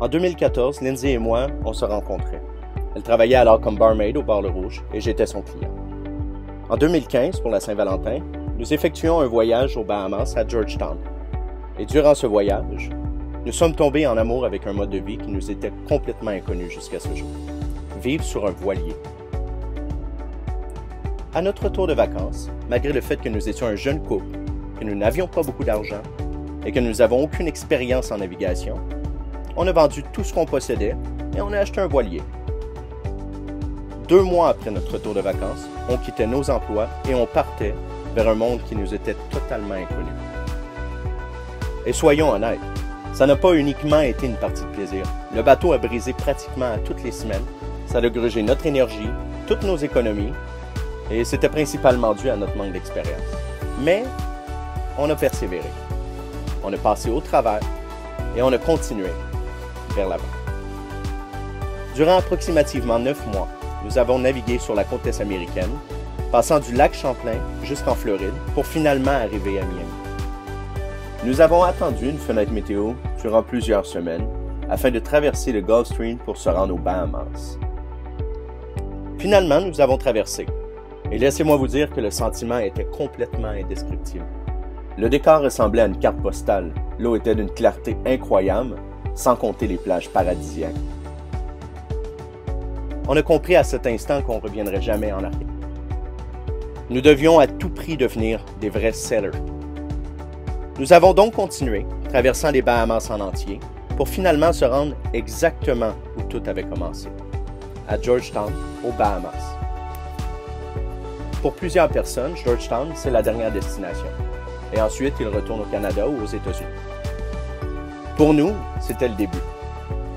En 2014, Lindsay et moi, on se rencontrait. Elle travaillait alors comme barmaid au Bar Le Rouge et j'étais son client. En 2015, pour la Saint-Valentin, nous effectuons un voyage aux Bahamas à Georgetown. Et durant ce voyage, nous sommes tombés en amour avec un mode de vie qui nous était complètement inconnu jusqu'à ce jour. Vivre sur un voilier. À notre retour de vacances, malgré le fait que nous étions un jeune couple, que nous n'avions pas beaucoup d'argent et que nous n'avons aucune expérience en navigation, on a vendu tout ce qu'on possédait et on a acheté un voilier. 2 mois après notre retour de vacances, on quittait nos emplois et on partait vers un monde qui nous était totalement inconnu. Et soyons honnêtes, ça n'a pas uniquement été une partie de plaisir. Le bateau a brisé pratiquement à toutes les semaines. Ça a grugé notre énergie, toutes nos économies, et c'était principalement dû à notre manque d'expérience. Mais on a persévéré. On a passé au travers et on a continué vers l'avant. Durant approximativement 9 mois, nous avons navigué sur la côte est américaine, passant du lac Champlain jusqu'en Floride pour finalement arriver à Miami. Nous avons attendu une fenêtre météo durant plusieurs semaines afin de traverser le Gulf Stream pour se rendre aux Bahamas. Finalement, nous avons traversé. Et laissez-moi vous dire que le sentiment était complètement indescriptible. Le décor ressemblait à une carte postale. L'eau était d'une clarté incroyable, sans compter les plages paradisiaques. On a compris à cet instant qu'on ne reviendrait jamais en arrière. Nous devions à tout prix devenir des vrais sailors. Nous avons donc continué, traversant les Bahamas en entier, pour finalement se rendre exactement où tout avait commencé, à Georgetown, aux Bahamas. Pour plusieurs personnes, Georgetown, c'est la dernière destination. Et ensuite, ils retournent au Canada ou aux États-Unis. Pour nous, c'était le début.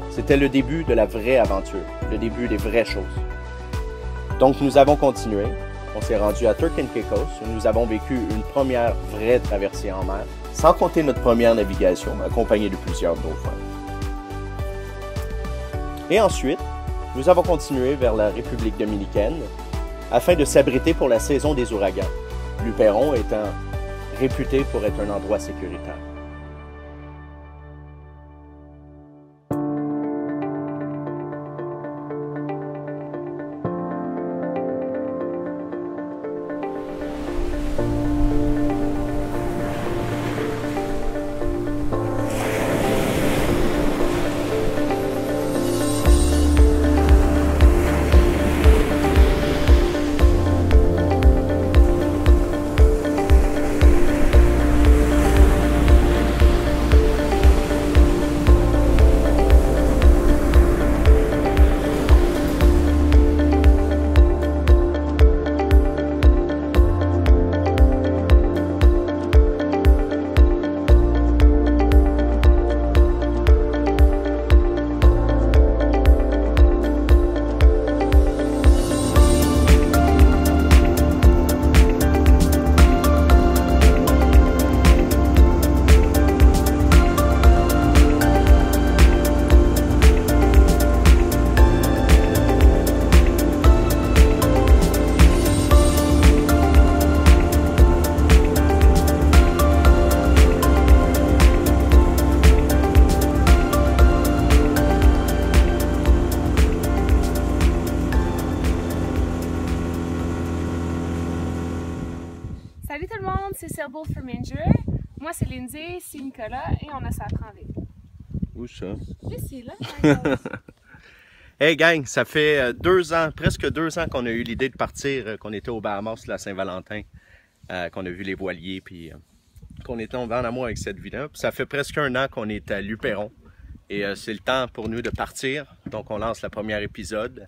C'était le début de la vraie aventure, le début des vraies choses. Donc, nous avons continué. On s'est rendu à Turks and Caicos, où nous avons vécu une première vraie traversée en mer, sans compter notre première navigation, accompagnée de plusieurs dauphins. Et ensuite, nous avons continué vers la République dominicaine, afin de s'abriter pour la saison des ouragans, Luperon étant réputé pour être un endroit sécuritaire. Salut tout le monde, c'est Sailboat for Manger. Moi c'est Lindsay, c'est Nicolas et on a ça à prendre. Où ça? Ici, là. Hey gang, ça fait 2 ans, presque 2 ans qu'on a eu l'idée de partir, qu'on était aux Bahamas la Saint-Valentin, qu'on a vu les voiliers, puis qu'on est tombé en amour avec cette ville-là. Ça fait presque 1 an qu'on est à Luperon et c'est le temps pour nous de partir. Donc on lance le premier épisode.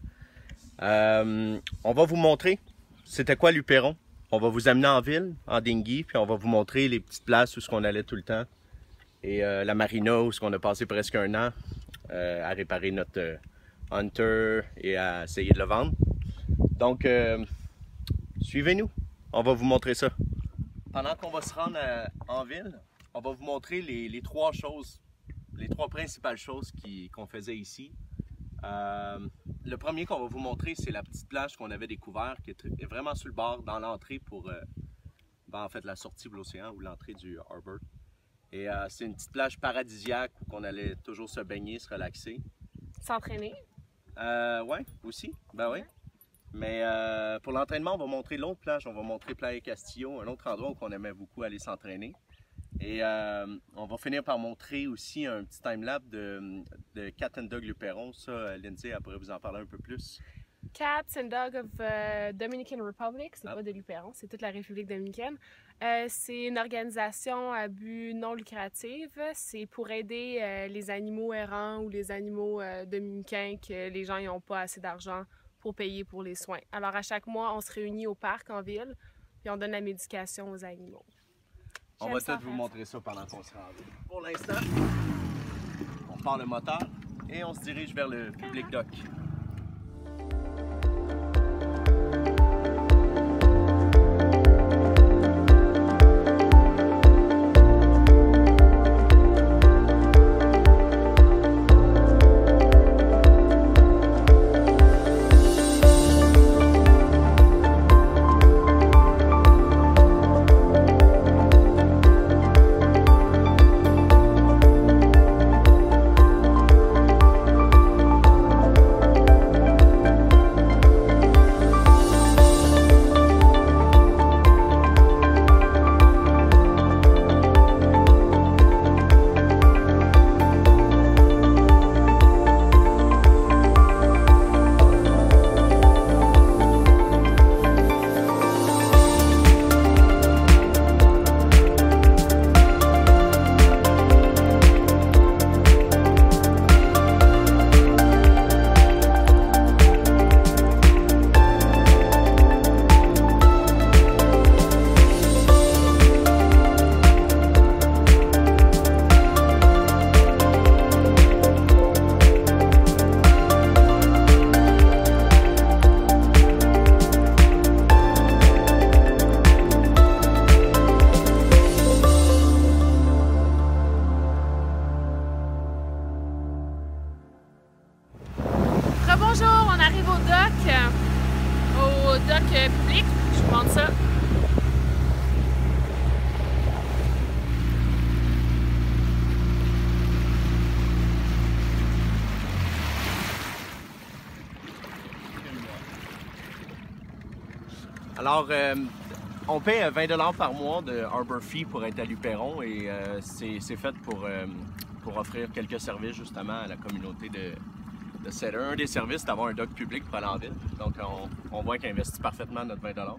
On va vous montrer c'était quoi Luperon. On va vous amener en ville, en dinghy, puis on va vous montrer les petites places où on allait tout le temps. Et la marina où on a passé presque 1 an à réparer notre Hunter et à essayer de le vendre. Donc, suivez-nous, on va vous montrer ça. Pendant qu'on va se rendre en ville, on va vous montrer les 3 choses, les 3 principales choses qu'on faisait ici. Le premier qu'on va vous montrer, c'est la petite plage qu'on avait découverte, qui est vraiment sur le bord, dans l'entrée pour en fait la sortie de l'océan ou l'entrée du harbor. Et c'est une petite plage paradisiaque où on allait toujours se baigner, se relaxer. S'entraîner? Ouais, aussi. Ben oui. Mais pour l'entraînement, on va montrer l'autre plage. On va montrer Playa Castillo, un autre endroit où on aimait beaucoup aller s'entraîner. Et on va finir par montrer aussi un petit time-lapse de Cat and Dog Luperon. Ça, Lindsay, elle pourrait vous en parler un peu plus. Cats and Dogs of Dominican Republic, c'est pas de Luperon, c'est toute la République dominicaine. C'est une organisation à but non lucratif. C'est pour aider les animaux errants ou les animaux dominicains que les gens n'ont pas assez d'argent pour payer pour les soins. Alors à chaque mois, on se réunit au parc en ville puis on donne la médication aux animaux. On va peut-être vous montrer ça pendant qu'on se rend en ville. Pour l'instant, on part le moteur et on se dirige vers le public dock. Bonjour, on arrive au dock public. Je vous montre ça. Alors, on paie 20 $ par mois de Harbor Fee pour être à Luperon et c'est fait pour offrir quelques services justement à la communauté de Cedar. Un des services, c'est d'avoir un dock public pour aller en ville. Donc, on voit qu'il investit parfaitement notre 20 $.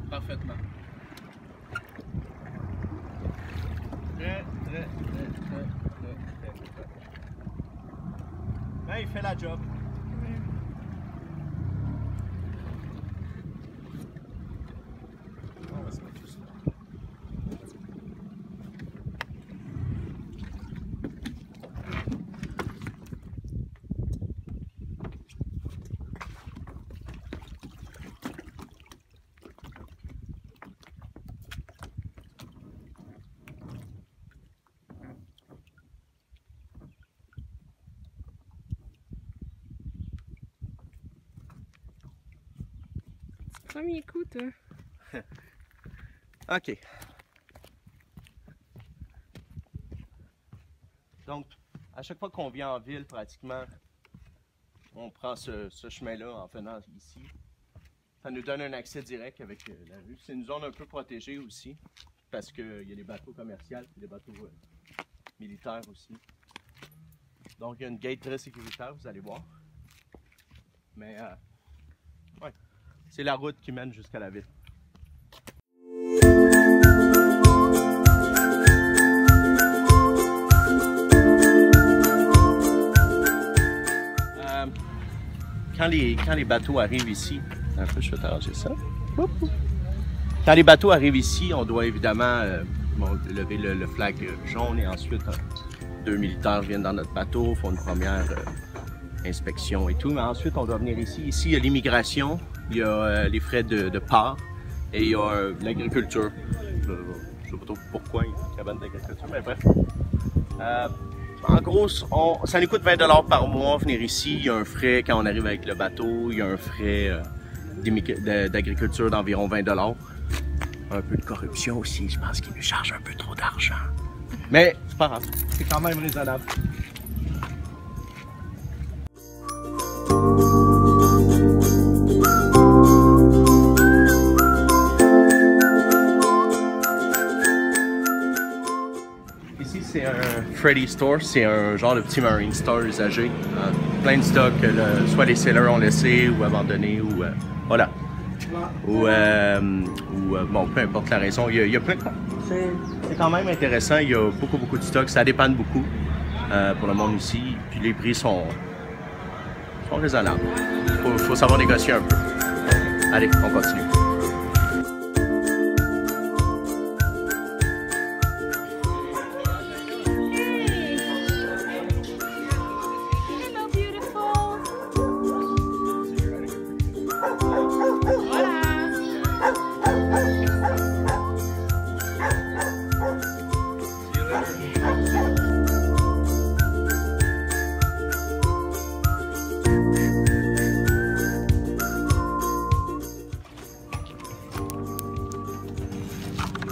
Parfaitement. Très. Ben, il fait la job. On va se mettre tout ça. Premier coup, toi. OK. Donc, à chaque fois qu'on vient en ville, pratiquement, on prend ce chemin-là en venant ici. Ça nous donne un accès direct avec la rue. C'est une zone un peu protégée aussi, parce qu'il y a des bateaux commerciaux et des bateaux militaires aussi. Donc, il y a une gate très sécuritaire, vous allez voir. Mais, ouais, c'est la route qui mène jusqu'à la ville. Quand les bateaux arrivent ici, un peu, je vais t'arranger ça. Quand les bateaux arrivent ici, on doit évidemment lever le flag jaune et ensuite deux militaires viennent dans notre bateau, font une première inspection et tout. Mais ensuite, on doit venir ici. Ici, il y a l'immigration, il y a les frais de port et il y a l'agriculture. Je ne sais pas trop pourquoi il y a une cabane d'agriculture, mais bref. En gros, ça nous coûte 20 $ par mois venir ici. Il y a un frais quand on arrive avec le bateau. Il y a un frais d'agriculture d'environ 20 $. Un peu de corruption aussi, je pense qu'ils nous chargent un peu trop d'argent. Mais c'est pas grave, c'est quand même raisonnable. Ici c'est un Freddy Store, c'est un genre de petit marine store usagé. Plein de stocks que soit les sellers ont laissé ou abandonné ou voilà. Ou bon, peu importe la raison, il y a plein de... C'est quand même intéressant, il y a beaucoup de stocks, ça dépanne beaucoup pour le monde ici, puis les prix sont raisonnables. Faut savoir négocier un peu. Allez, on continue.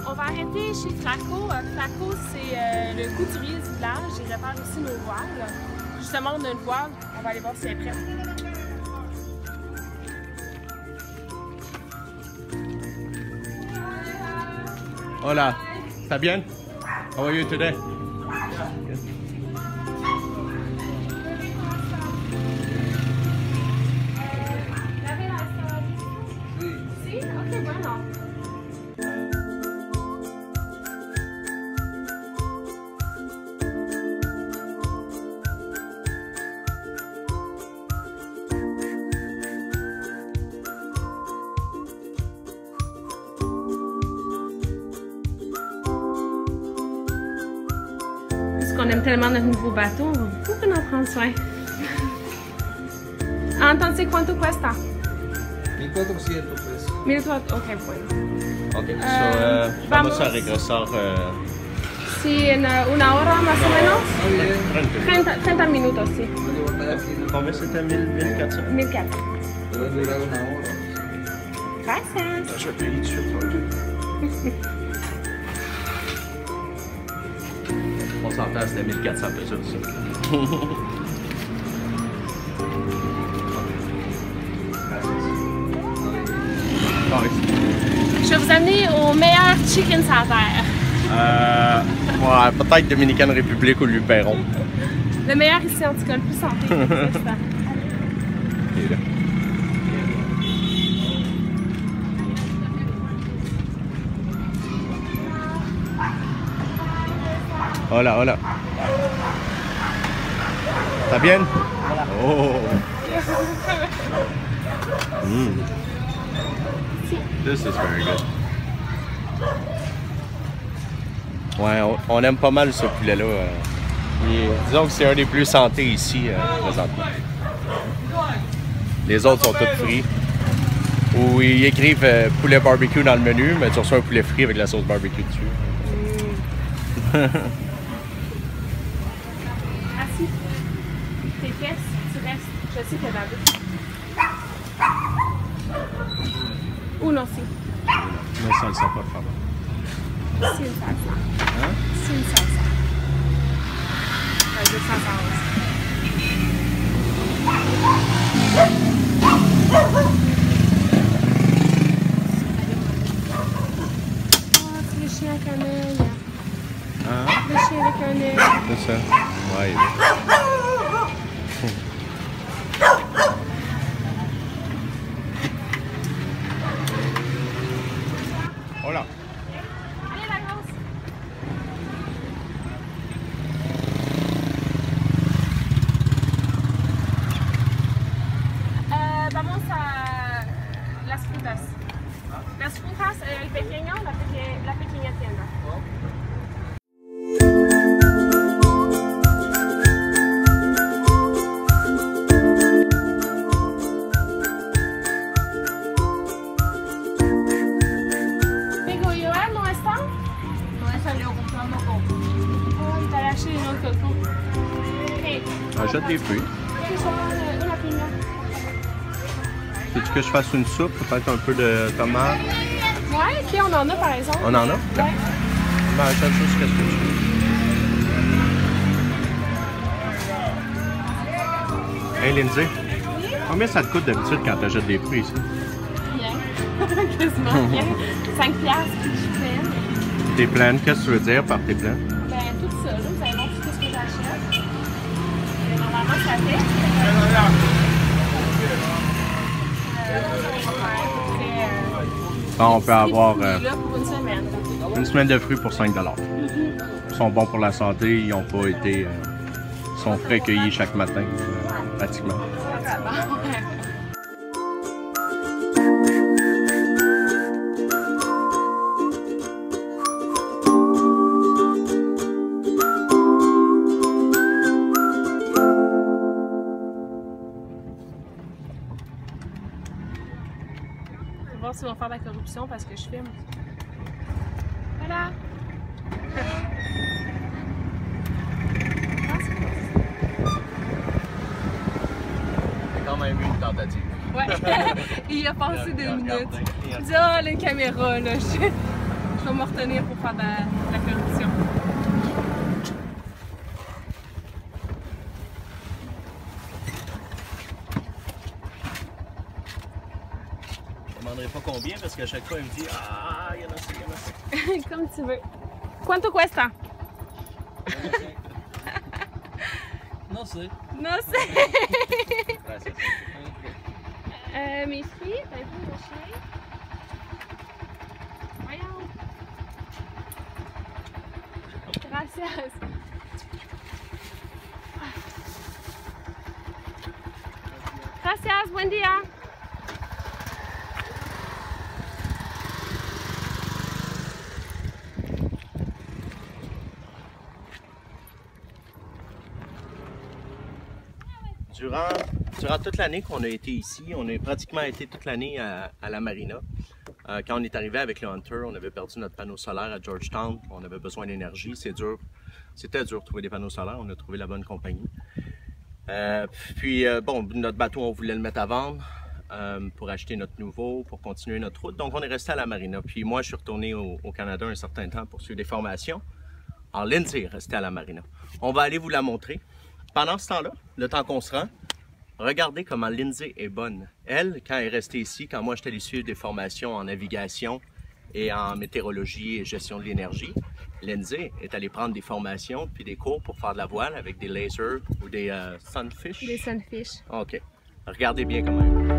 On va arrêter chez Flaco. Flaco, c'est le couturier du village. Il répare aussi nos voiles. Justement, on a une voile. On va aller voir si elle est prête. Hola, ¿está bien? How are you today? Sí, ok, bueno. On aime tellement notre nouveau bateau, on va beaucoup en prendre soin. Entonces, ¿cuánto cuesta? 1.400 pesos. 1.400, ok, bueno. Ok, so vamos a regresar. Sí, en una hora más o menos. 30 minutos, sí. Combien c'était 1400? 1400. Debe durar una hora. Gracias. Je vais payer tout de suite. On s'entend, c'était 1400 pesos, ça. Je vais vous amener au meilleur chicken sur terre. Ouais, peut-être Dominicaine République ou Luperon. Le meilleur ici, en tout cas, le plus santé. C'est ça. Hola, hola. ¿Está bien? Oh. This is very good. Ouais, on aime pas mal ce poulet-là. Disons que c'est un des plus santé ici, présentement. Les autres sont tous frits. Ou ils écrivent poulet barbecue dans le menu, mais tu reçois un poulet frit avec la sauce barbecue dessus. Assis. Tes fesses, tu restes. Je sais que t'es dans le ou non, si. No salsa, por favor. C'est une salsa. Hein? C'est une salsa. Avec 200 sauces. Oh, c'est le chien avec un œil. Hein? Le chien avec un œil. C'est ça. Ouais. Hola. Allez, la grosse. Vamos a las frutas. Las frutas, el pequeño, la pequeña tienda. Vengo, ¿llevar no está? No he salido comprando coco. Oh, t'as lâché une autre coco. Hey. Achète des fruits. Una piña. Veux-tu que je fasse une soupe? Peut-être un peu de tomate? Ouais, ok, on en a par exemple. On en a? Ouais. Ben, seule chose, qu'est-ce que tu veux? Hey Lindsay, combien ça te coûte d'habitude quand tu achètes des fruits ici? Rien. Quasiment rien. 5$ puis je suis pleine. T'es pleine, qu'est-ce que tu veux dire par t'es pleine? Ben, tout ça, là, vous allez voir tout ce que j'achète. Normalement, ça fait. Bon, on peut avoir Là pour une une semaine de fruits pour 5$. Ils sont bons pour la santé, ils n'ont pas été... ils sont frais cueillis chaque matin, pratiquement. Je vais voir s'ils vont faire de la corruption parce que je filme. Voilà! C'est quand même une tentative. Ouais! Il y a passé 2 minutes. Il dit, ah, les caméras, là, je vais me retenir pour faire de la corruption. Je ne demanderai pas combien parce qu'à chaque fois, il me dit ah, il y en a ça, il y en a ça. Comme tu veux. Quanto cuesta? Non sé. Non, c'est. Gracias. Mes filles, t'as vu mon chien? Voyons. Gracias. Gracias, buen día. Durant toute l'année qu'on a été ici, on a pratiquement été toute l'année à la marina. Quand on est arrivé avec le Hunter, on avait perdu notre panneau solaire à Georgetown. On avait besoin d'énergie, c'est dur. C'était dur de trouver des panneaux solaires, on a trouvé la bonne compagnie. Bon, notre bateau, on voulait le mettre à vendre pour acheter notre nouveau, pour continuer notre route. Donc on est resté à la marina. Puis moi, je suis retourné au Canada un certain temps pour suivre des formations. Alors Lindsay est restée à la marina. On va aller vous la montrer. Pendant ce temps-là, le temps qu'on se rend, regardez comment Lindsay est bonne. Elle, quand elle est restée ici, quand moi j'étais allé suivre des formations en navigation et en météorologie et gestion de l'énergie, Lindsay est allée prendre des formations puis des cours pour faire de la voile avec des lasers ou des sunfish. Des sunfish. OK. Regardez bien comment elle est.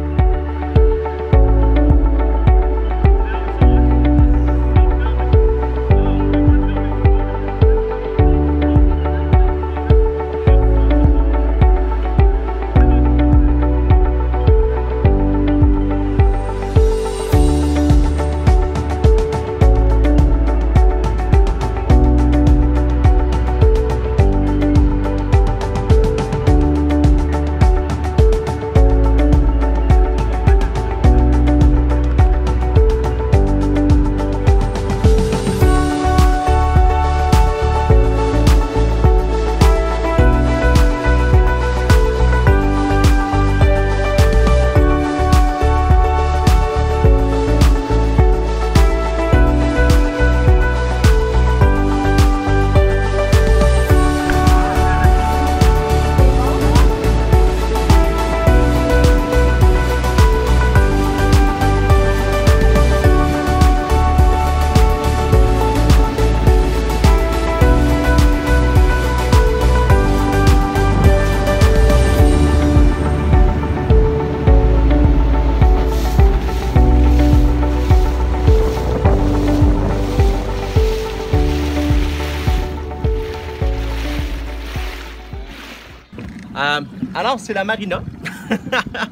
Alors, c'est la marina.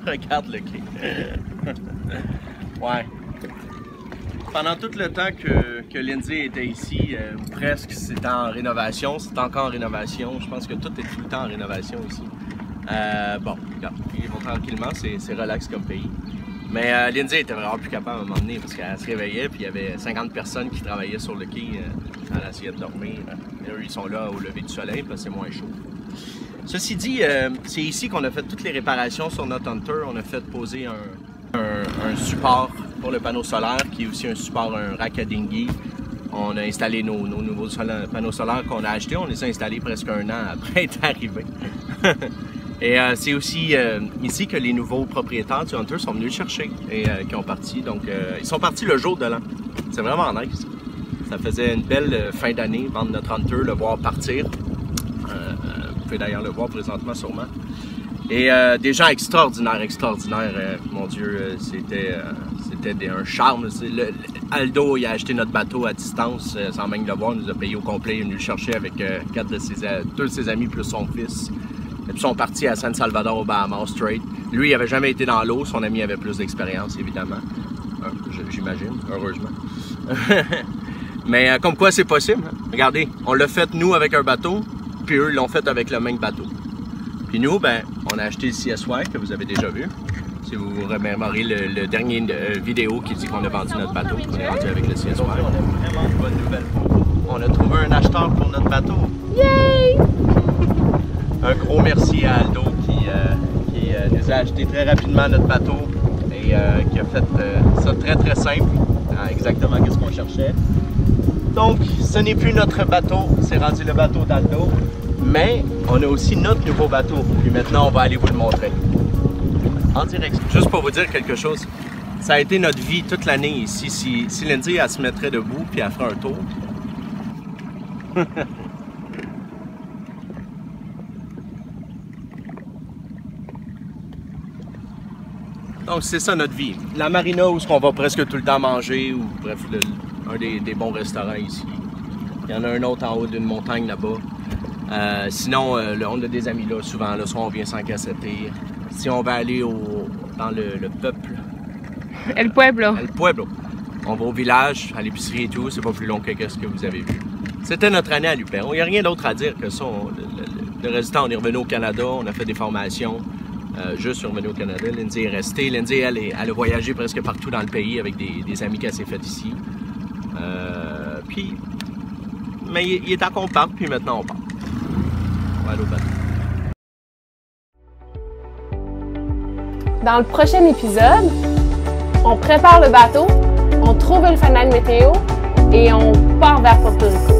Regarde le quai. Ouais. Pendant tout le temps que Lindsay était ici, presque, c'était en rénovation. C'est encore en rénovation. Je pense que tout est tout le temps en rénovation ici. Bon, regarde, ils vont tranquillement. C'est relax comme pays. Mais Lindsay était vraiment plus capable à un moment donné parce qu'elle se réveillait puis il y avait 50 personnes qui travaillaient sur le quai. Elle essayait de dormir. Et eux, ils sont là au lever du soleil parce que c'est moins chaud. Ceci dit, c'est ici qu'on a fait toutes les réparations sur notre Hunter. On a fait poser un support pour le panneau solaire, qui est aussi un support, un rack à dinghy. On a installé nos nouveaux panneaux solaires qu'on a achetés. On les a installés presque un an après être arrivés. Et c'est aussi ici que les nouveaux propriétaires du Hunter sont venus le chercher et qui ont parti. Donc, ils sont partis le jour de l'an. C'est vraiment nice. Ça faisait une belle fin d'année, vendre notre Hunter, le voir partir. Vous pouvez d'ailleurs le voir présentement sûrement. Et des gens extraordinaires. Mon Dieu, c'était un charme. Aldo, il a acheté notre bateau à distance, sans même le voir, il nous a payé au complet. Il est venu le chercher avec deux de ses amis plus son fils. Et puis ils sont partis à San Salvador, au Bahamas, straight. Lui, il n'avait jamais été dans l'eau. Son ami avait plus d'expérience, évidemment. J'imagine, heureusement. Mais comme quoi, c'est possible. Hein? Regardez, on l'a fait, nous, avec un bateau, puis eux l'ont fait avec le même bateau. Puis nous, ben, on a acheté le CSY, que vous avez déjà vu. Si vous vous remémorez le dernier vidéo qui dit qu'on a vendu notre bateau, qu'on est rendu avec le CSY. On a vraiment une bonne nouvelle pour vous. On a trouvé un acheteur pour notre bateau. Yay! Un gros merci à Aldo qui nous a acheté très rapidement notre bateau et qui a fait ça très simple, exactement ce qu'on cherchait. Donc, ce n'est plus notre bateau, c'est rendu le bateau d'Aldo, mais on a aussi notre nouveau bateau. Puis maintenant, on va aller vous le montrer en direct. Juste pour vous dire quelque chose, ça a été notre vie toute l'année ici. Si Lindsay, elle se mettrait debout puis elle ferait un tour. Donc c'est ça notre vie. La marina où on va presque tout le temps manger, ou bref, un des bons restaurants ici. Il y en a un autre en haut d'une montagne là-bas. Sinon, on a des amis là souvent, là, soit on vient sans cassetter. Si on va aller dans le peuple. El Pueblo. El Pueblo. On va au village, à l'épicerie et tout, c'est pas plus long que ce que vous avez vu. C'était notre année à Luperon. Il n'y a rien d'autre à dire que ça. Le résultat, on est revenu au Canada, on a fait des formations. Juste revenu au Canada. Lindsay est restée. Lindsay, elle a voyagé presque partout dans le pays avec des amis qu'elle s'est fait ici. Mais il est temps qu'on parte, puis maintenant on part. On va aller au bateau. Dans le prochain épisode, on prépare le bateau, on trouve le fanal météo et on part vers Porto Rico.